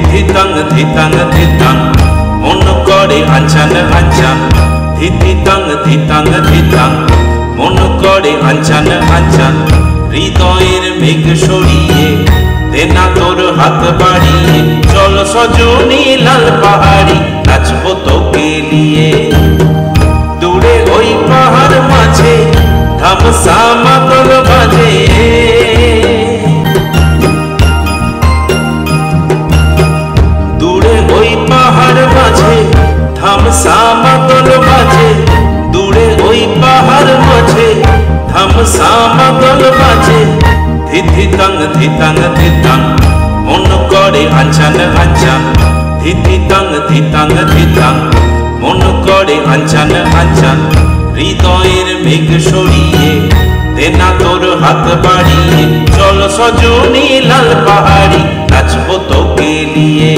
ধিতাং ধিতাং মন করে আঞ্চান আঞ্চান ধিতাং ধিতাং মন করে আঞ্চান আঞ্চান হৃদয়ের মেঘ সরিয়ে দেনা তোর হাত বাড়িয়ে চল সজনী লাল পাহাড়ি নাচবো তোকে নিয়ে দূরে ওই পাহাড় মাঝে ধামসা মাদল বাজে দূরে ওই পাহাড় মাঝে ধামসা মাদল বাজে দূরে ওই পাহাড় মাঝে ধামসা মাদল বাজে ধিতাং ধিতাং মন করে আঞ্চান আঞ্চান ধিতাং ধিতাং মন করে আঞ্চান আঞ্চান হৃদয়ের মেঘ সরিয়ে দেনা তোর হাত বাড়িয়ে চল সজনী লাল পাহাড়ি নাচবো তোকে নিয়ে।